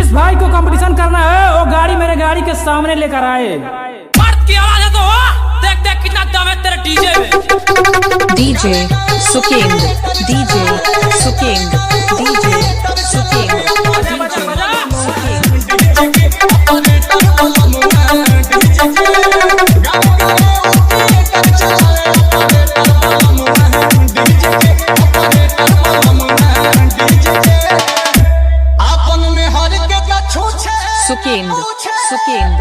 जिस भाई को कंपटीशन करना है वो गाड़ी मेरे गाड़ी के सामने लेकर आए। मर्द की आवाज है तो देख देख कितना दम है तेरे डीजे में। डीजे सुकेंद, डीजे सुकेंद, डीजे सुकेंद, सुकेंद, सुकेंद, सुकेंद।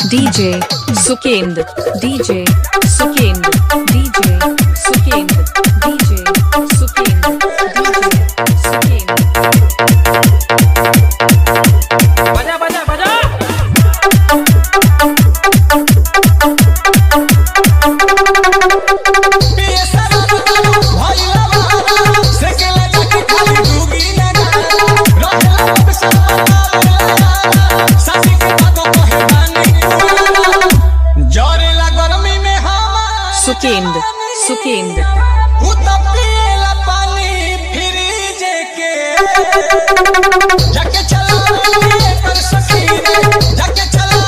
डीजे सुकेंद, डीजे सुकेंद, डीजे सुकेंद, डीजे सुकेंद, डीजे सुकेंद। बजा बजा बजा। सुकेंद, सुकेंद। पानी फ्रिज के जाके चला पर सखी जाके चला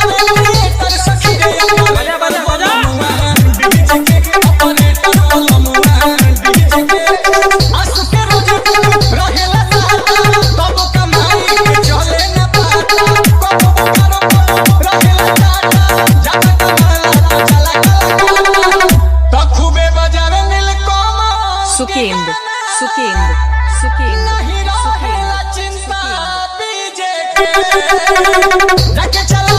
पर सखी बजा बजा बजा। डीजे के ऑपरेटर लमुआ डीजे के आंसू के रोज रहेला तब कमाई के चले न पाता कब रहेला जाके कमाला चला तो खूबे बजावे नीलकमल सुकेंद, सुकेंद, सुकेंद, नहीं रहेला चिंता बीजे के जाके चला